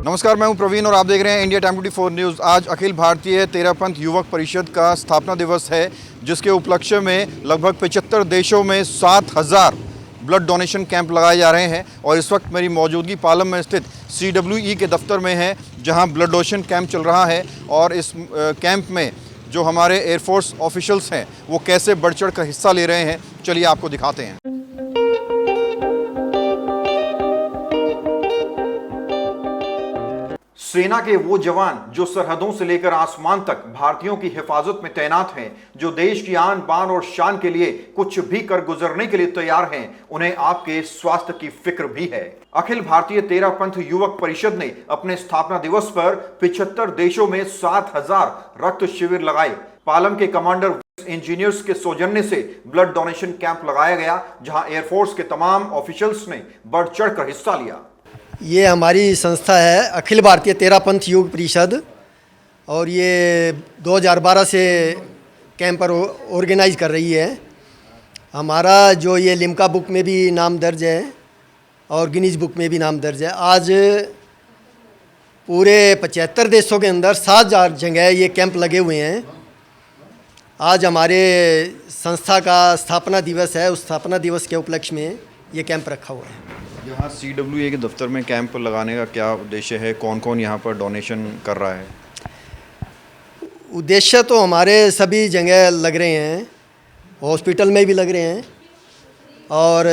नमस्कार, मैं हूं प्रवीण और आप देख रहे हैं इंडिया टाइम 24 न्यूज़। आज अखिल भारतीय तेरापंथ युवक परिषद का स्थापना दिवस है, जिसके उपलक्ष्य में लगभग 75 देशों में 7,000 ब्लड डोनेशन कैंप लगाए जा रहे हैं। और इस वक्त मेरी मौजूदगी पालम में स्थित CWE के दफ्तर में है, जहां ब्लड डोनेशन कैंप चल रहा है। और इस कैंप में जो हमारे एयरफोर्स ऑफिशियल्स हैं वो कैसे बढ़ चढ़ कर हिस्सा ले रहे हैं, चलिए आपको दिखाते हैं। सेना के वो जवान जो सरहदों से लेकर आसमान तक भारतीयों की हिफाजत में तैनात हैं, जो देश की आन बान और शान के लिए कुछ भी कर गुजरने के लिए तैयार हैं, उन्हें आपके स्वास्थ्य की फिक्र भी है। अखिल भारतीय तेरापंथ युवक परिषद ने अपने स्थापना दिवस पर 75 देशों में 7,000 रक्त शिविर लगाए। पालम के कमांडर इंजीनियर्स के सौजन्य से ब्लड डोनेशन कैंप लगाया गया, जहां एयरफोर्स के तमाम ऑफिशियल्स ने बढ़ चढ़कर हिस्सा लिया। ये हमारी संस्था है अखिल भारतीय तेरापंथ युवक परिषद, और ये 2012 से कैंप पर ऑर्गेनाइज कर रही है। हमारा जो ये लिम्का बुक में भी नाम दर्ज है और गिनीज बुक में भी नाम दर्ज है। आज पूरे 75 देशों के अंदर 7,000 जगह ये कैंप लगे हुए हैं। आज हमारे संस्था का स्थापना दिवस है, उस स्थापना दिवस के उपलक्ष्य में ये कैंप रखा हुआ है। यहाँ CWE के दफ्तर में कैंप लगाने का क्या उद्देश्य है? कौन कौन यहाँ पर डोनेशन कर रहा है? उद्देश्य तो हमारे सभी जगह लग रहे हैं, हॉस्पिटल में भी लग रहे हैं, और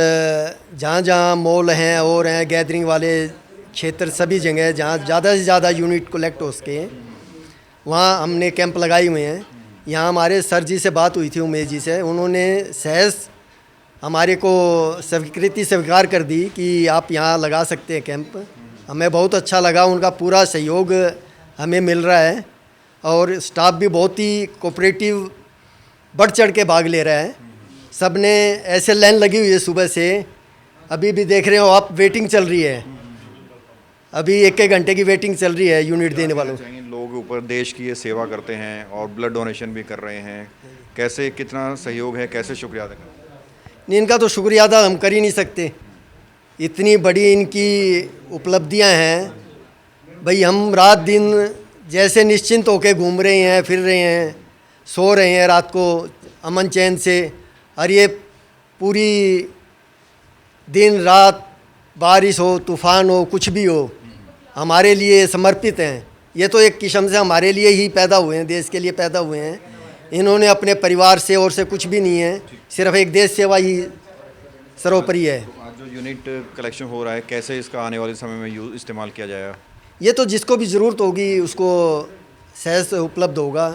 जहाँ जहाँ मॉल हैं और हैं गैदरिंग वाले क्षेत्र, सभी जगह जहाँ ज़्यादा से ज़्यादा यूनिट कलेक्ट हो सके वहाँ हमने कैंप लगाए हुए हैं। यहाँ हमारे सर जी से बात हुई थी, उमेश जी से, उन्होंने सहज हमारे को स्वीकृति स्वीकार कर दी कि आप यहाँ लगा सकते हैं कैंप। हमें बहुत अच्छा लगा, उनका पूरा सहयोग हमें मिल रहा है और स्टाफ भी बहुत ही कोऑपरेटिव बढ़ चढ़ के भाग ले रहा है। सब ने ऐसे लाइन लगी हुई है सुबह से, अभी भी देख रहे हो आप, वेटिंग चल रही है। अभी 1-1 घंटे की वेटिंग चल रही है यूनिट देने वालों। लोग ऊपर देश की ये सेवा करते हैं और ब्लड डोनेशन भी कर रहे हैं, कैसे, कितना सहयोग है, कैसे शुक्रिया अदा करें? इनका तो शुक्रिया अदा हम कर ही नहीं सकते, इतनी बड़ी इनकी उपलब्धियां हैं। भाई हम रात दिन जैसे निश्चिंत होकर घूम रहे हैं, फिर रहे हैं, सो रहे हैं रात को अमन चैन से, और ये पूरी दिन रात बारिश हो, तूफ़ान हो, कुछ भी हो, हमारे लिए समर्पित हैं। ये तो एक किस्म से हमारे लिए ही पैदा हुए हैं, देश के लिए पैदा हुए हैं। इन्होंने अपने परिवार से और से कुछ भी नहीं है, सिर्फ एक देश सेवा ही सर्वोपरि है। तो आज जो यूनिट कलेक्शन हो रहा है, कैसे इसका आने वाले समय में इस्तेमाल किया जाएगा? ये तो जिसको भी ज़रूरत होगी उसको सहज से उपलब्ध होगा।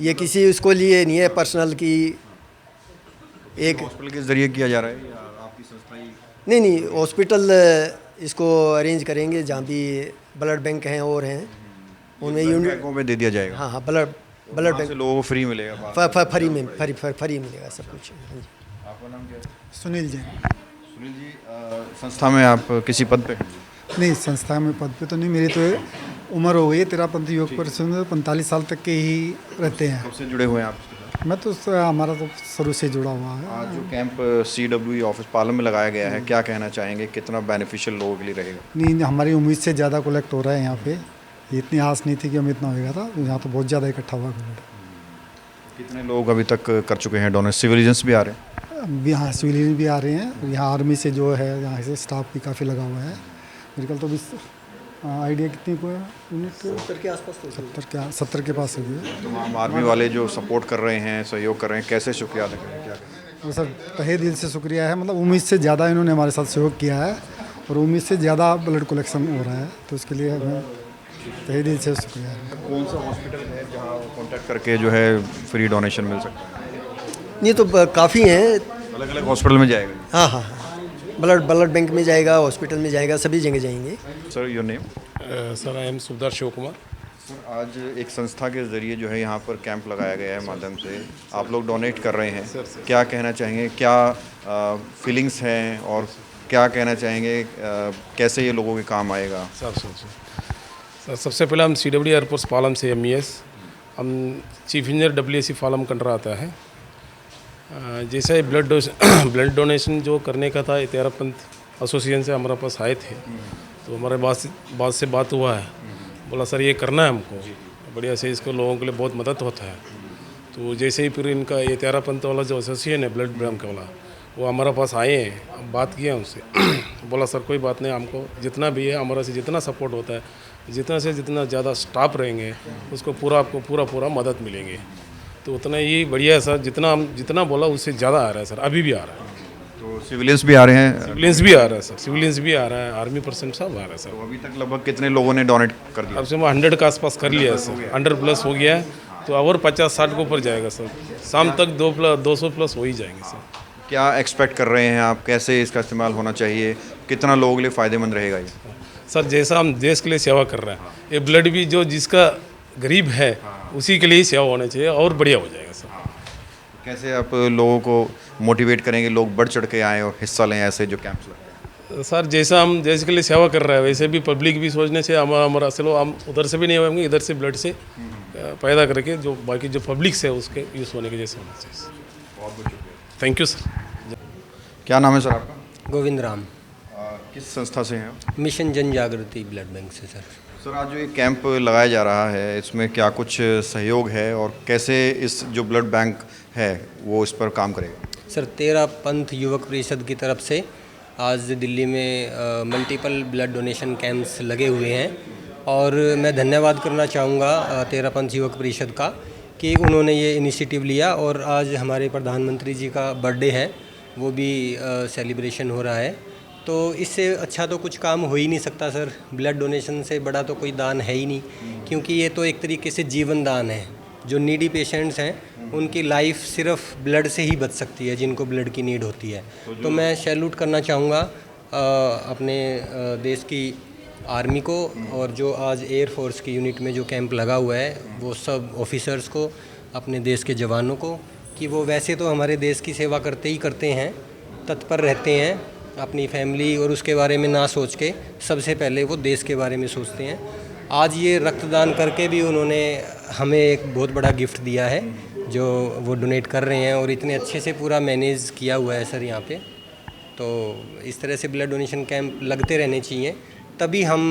ये किसी उसको लिए नहीं है पर्सनल की एक हॉस्पिटल के जरिए किया जा रहा है या आपकी संस्था ही? नहीं, हॉस्पिटल इसको अरेंज करेंगे, जहाँ भी ब्लड बैंक हैं और हैं उनमें यूनिट बैंकों में दे दिया जाएगा। हाँ, ब्लड बैंक लोगों को फ्री मिलेगा। फ्री मिलेगा सब कुछ। आपका नाम क्या है? सुनील जी। सुनील जी, संस्था में आप किसी पद पे? नहीं, संस्था में पद पे तो नहीं, मेरी तो उम्र हो गई है। तेरापंथ युवक परिषद में 45 साल तक के ही रहते हैं। कब से जुड़े हुए हैं आप? मैं तो हमारा तो शुरू से जुड़ा हुआ है। आज जो कैंप CWE ऑफिस पालम में लगाया गया है, क्या कहना चाहेंगे, कितना बेनिफिशियल लोगों के लिए रहेगा? नहीं, हमारी उम्मीद से ज़्यादा कलेक्ट हो रहा है यहाँ पे। इतनी आस नहीं थी कि हम इतना होगा था, यहाँ तो बहुत ज़्यादा इकट्ठा हुआ। कितने लोग अभी तक कर चुके हैं डोनेट? सिविलियंस भी आ रहे हैं? यहाँ सिविलियन भी आ रहे हैं, यहाँ आर्मी से जो है, यहाँ से स्टाफ भी काफ़ी लगा हुआ है। मेरे ख्याल तो अभी आइडिया कितनी को यूनिट 70 के आसपास, 70 के पास हो गई। तो हम आर्मी वाले जो सपोर्ट कर रहे हैं, सहयोग कर रहे हैं, कैसे शुक्रिया अदा करें? क्या तो सर तहे दिल से शुक्रिया है, मतलब उम्मीद से ज़्यादा इन्होंने हमारे साथ सहयोग किया है और उम्मीद से ज़्यादा ब्लड कलेक्शन हो रहा है, तो इसके लिए हमें तहे दिल से शुक्रिया है। कौन सा हॉस्पिटल है जहाँ कॉन्टैक्ट करके जो है फ्री डोनेशन मिल सकता है? नहीं तो काफ़ी हैं, अलग अलग हॉस्पिटल में जाएगा? हाँ, ब्लड बैंक में जाएगा, हॉस्पिटल में जाएगा, सभी जगह जाएंगे। Sir, your name? Sir, I am Subedar Shiv Kumar. Sir, आज एक संस्था के ज़रिए जो है यहाँ पर कैंप लगाया गया है, माध्यम से आप लोग डोनेट कर रहे हैं। क्या कहना चाहेंगे, क्या फीलिंग्स हैं और क्या कहना चाहेंगे, कैसे ये लोगों के काम आएगा? सर, सबसे पहले हम CWE एयरफोर्स पालम से MES, हम चीफ इंजीनियर WAC पालम कंट्रा आता है। जैसे ब्लड डोनेशन जो करने का था, तेरापंथ एसोसिएशन से हमारे पास आए थे, तो हमारे बात से बात हुआ है बोला सर ये करना है हमको, बढ़िया से इसको लोगों के लिए बहुत मदद होता है। तो जैसे ही फिर इनका ये 13 पंथ वाला जो एसोसिएशन है ब्लड बैंक वाला, वो हमारे पास आए हैं, हम बात किए उनसे। बोला सर कोई बात नहीं, हमको जितना भी है हमारा से जितना सपोर्ट होता है, जितना से जितना ज़्यादा स्टाफ रहेंगे उसको पूरा आपको पूरा मदद मिलेंगे। तो उतना ही बढ़िया है सर, जितना बोला उससे ज़्यादा आ रहा है सर, अभी भी आ रहा है। तो सिविलियंस भी आ रहे हैं? सिविलियंस भी आ रहा है सर, सिविलियंस भी आ रहा है, आर्मी पर्सन सब आ रहा है सर। तो अभी तक लगभग कितने लोगों ने डोनेट कर दिया? अब से 100 के आसपास कर लिया है सर, 100 प्लस हो गया है, तो और 50-60 के ऊपर जाएगा सर। शाम तक 200 प्लस हो ही जाएंगे सर। क्या एक्सपेक्ट कर रहे हैं आप, कैसे इसका इस्तेमाल होना चाहिए, कितना लोगों के लिए फ़ायदेमंद रहेगा ये? सर जैसा हम देश के लिए सेवा कर रहे हैं, ये ब्लड भी जो जिसका गरीब है उसी के लिए ही सेवा होना चाहिए और बढ़िया हो जाएगा सर। कैसे आप लोगों को मोटिवेट करेंगे, लोग बढ़ चढ़ के आएँ और हिस्सा लें ऐसे जो कैंप्स लगते हैं? सर जैसा हम देश के लिए सेवा कर रहे हैं वैसे भी पब्लिक भी सोचने से हमारा चलो हम उधर से भी नहीं होंगे, इधर से ब्लड से पैदा करके जो बाकी जो पब्लिक से उसके यूज़ होने के जैसे होना चाहिए। बहुत बहुत शुक्रिया। Thank you sir. क्या नाम है सर आपका? गोविंद राम, किस संस्था से हैं आप? मिशन जन जागृति ब्लड बैंक से सर। सर आज जो ये कैंप लगाया जा रहा है इसमें क्या कुछ सहयोग है और कैसे इस जो ब्लड बैंक है वो इस पर काम करेगा? सर 13 पंथ युवक परिषद की तरफ से आज दिल्ली में मल्टीपल ब्लड डोनेशन कैंप्स लगे हुए हैं और मैं धन्यवाद करना चाहूँगा 13 पंथ युवक परिषद का कि उन्होंने ये इनिशिएटिव लिया और आज हमारे प्रधानमंत्री जी का बर्थडे है, वो भी सेलिब्रेशन हो रहा है। तो इससे अच्छा तो कुछ काम हो ही नहीं सकता सर, ब्लड डोनेशन से बड़ा तो कोई दान है ही नहीं, क्योंकि ये तो एक तरीके से जीवन दान है। जो नीडी पेशेंट्स हैं उनकी लाइफ सिर्फ ब्लड से ही बच सकती है, जिनको ब्लड की नीड होती है। तो मैं सैल्यूट करना चाहूँगा अपने देश की आर्मी को और जो आज एयर फोर्स की यूनिट में जो कैंप लगा हुआ है वो सब ऑफिसर्स को, अपने देश के जवानों को, कि वो वैसे तो हमारे देश की सेवा करते ही करते हैं, तत्पर रहते हैं, अपनी फैमिली और उसके बारे में ना सोच के सबसे पहले वो देश के बारे में सोचते हैं। आज ये रक्तदान करके भी उन्होंने हमें एक बहुत बड़ा गिफ्ट दिया है जो वो डोनेट कर रहे हैं और इतने अच्छे से पूरा मैनेज किया हुआ है सर यहाँ पे। तो इस तरह से ब्लड डोनेशन कैंप लगते रहने चाहिए, तभी हम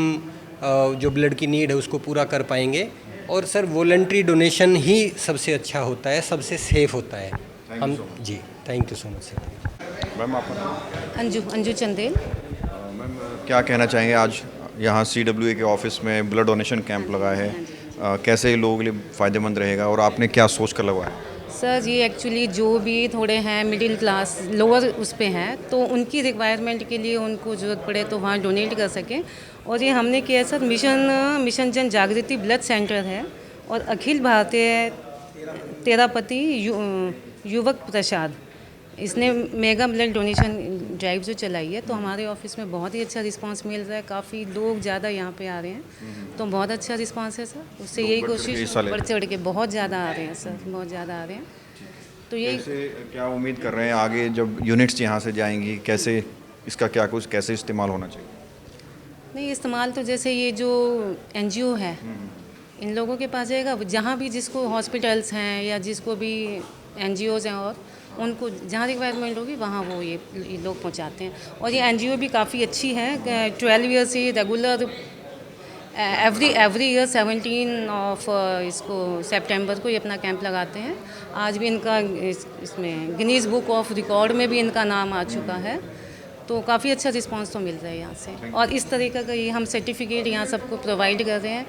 जो ब्लड की नीड है उसको पूरा कर पाएंगे। और सर वॉलंटरी डोनेशन ही सबसे अच्छा होता है, सबसे सेफ होता है। हम जी thank you so much sir. Ma'am आपका नाम? अंजू चंदेल। मैम क्या कहना चाहेंगे, आज यहाँ CWA के ऑफिस में ब्लड डोनेशन कैंप लगाया है, कैसे लोगों के लिए फ़ायदेमंद रहेगा और आपने क्या सोच कर लगवाया? सर ये एक्चुअली जो भी थोड़े हैं मिडिल क्लास लोअर उस पे हैं, तो उनकी रिक्वायरमेंट के लिए उनको ज़रूरत पड़े तो वहाँ डोनेट कर सकें। और ये हमने किया सर मिशन जन जागृति ब्लड सेंटर है और अखिल भारतीय तेरापति युवक प्रसाद, इसने मेगा ब्लड डोनेशन ड्राइव जो चलाई है, तो हमारे ऑफिस में बहुत ही अच्छा रिस्पांस मिल रहा है, काफ़ी लोग ज़्यादा यहाँ पे आ रहे हैं, तो बहुत अच्छा रिस्पांस है सर। उससे यही कोशिश बढ़ चढ़ के बहुत ज़्यादा आ रहे हैं सर, बहुत ज़्यादा आ रहे हैं। तो यही क्या उम्मीद कर रहे हैं आगे जब यूनिट्स यहाँ से जाएंगी, कैसे इसका क्या कुछ कैसे इस्तेमाल होना चाहिए? नहीं, इस्तेमाल तो जैसे ये जो NGO है इन लोगों के पास जाएगा, जहाँ भी जिसको हॉस्पिटल्स हैं या जिसको भी NGOs हैं और उनको जहाँ रिक्वायरमेंट होगी वहाँ वो ये लोग पहुँचाते हैं। और ये NGO भी काफ़ी अच्छी है, 12 ईयर से रेगुलर एवरी ईयर 17 ऑफ इसको सितंबर को ये अपना कैंप लगाते हैं। आज भी इनका इसमें गिनीज बुक ऑफ रिकॉर्ड में भी इनका नाम आ चुका है, तो काफ़ी अच्छा रिस्पांस तो मिल रहा है यहाँ से। और इस तरीके का ये हम सर्टिफिकेट यहाँ सबको प्रोवाइड कर रहे हैं,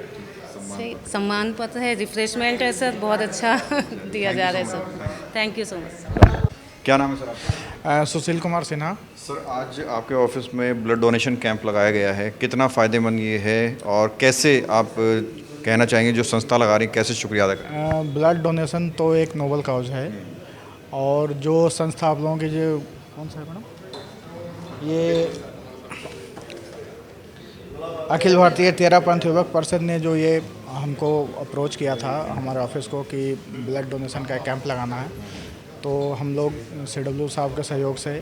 सम्मान पत्र है, रिफ्रेशमेंट है सर, बहुत अच्छा दिया जा रहा है sir. Thank you so much. क्या नाम है सर आपका? सुशील कुमार सिन्हा। सर आज आपके ऑफिस में ब्लड डोनेशन कैंप लगाया गया है, कितना फ़ायदेमंद ये है और कैसे आप कहना चाहेंगे जो संस्था लगा रही है, कैसे शुक्रिया अदा करें? ब्लड डोनेशन तो एक नोबल काउज है और जो संस्था आप लोगों की जो कौन सा है मैडम, ये अखिल भारतीय 13 पंथ युवक परिषद ने जो ये हमको अप्रोच किया था हमारे ऑफिस को कि ब्लड डोनेशन का कैंप लगाना है, तो हम लोग CW साहब के सहयोग से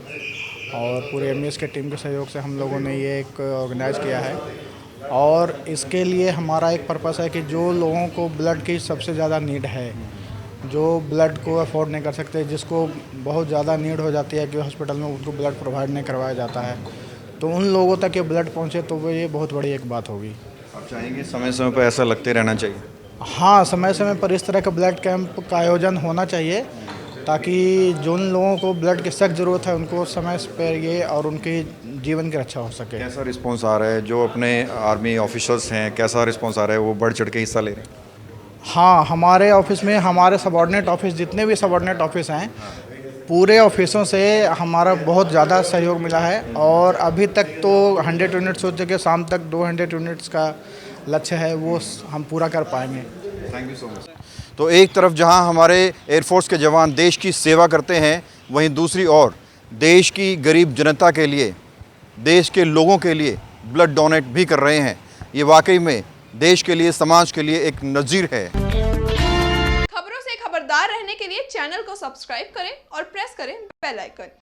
और पूरे MES के टीम के सहयोग से हम लोगों ने ये एक ऑर्गेनाइज़ किया है। और इसके लिए हमारा एक पर्पस है कि जो लोगों को ब्लड की सबसे ज़्यादा नीड है, जो ब्लड को अफोर्ड नहीं कर सकते, जिसको बहुत ज़्यादा नीड हो जाती है कि हॉस्पिटल में उनको ब्लड प्रोवाइड नहीं करवाया जाता है, तो उन लोगों तक ये ब्लड पहुँचे तो वो ये बहुत बड़ी एक बात होगी। आप चाहेंगे समय समय पर ऐसा लगते रहना चाहिए? हाँ, समय समय पर इस तरह का ब्लड कैंप का आयोजन होना चाहिए ताकि जिन लोगों को ब्लड की सख्त ज़रूरत है उनको समय पर ये और उनके जीवन की रक्षा हो सके। कैसा रिस्पॉन्स आ रहा है? जो अपने आर्मी ऑफिसर्स हैं, कैसा रिस्पॉन्स आ रहा है? वो बढ़ चढ़ के हिस्सा ले रहे हैं? हाँ, हमारे ऑफिस में हमारे सबॉर्डिनेट ऑफिस जितने भी सबॉर्डिनेट ऑफिस हैं पूरे ऑफिसों से हमारा बहुत ज़्यादा सहयोग मिला है और अभी तक तो 100 यूनिट्स हो चुके, शाम तक 200 यूनिट्स का लक्ष्य है वो हम पूरा कर पाएंगे। Thank you so much. तो एक तरफ जहां हमारे एयरफोर्स के जवान देश की सेवा करते हैं, वहीं दूसरी ओर देश की गरीब जनता के लिए, देश के लोगों के लिए ब्लड डोनेट भी कर रहे हैं। ये वाकई में देश के लिए, समाज के लिए एक नज़ीर है। खबरों से खबरदार रहने के लिए चैनल को सब्सक्राइब करें और प्रेस करें बेल आइकन।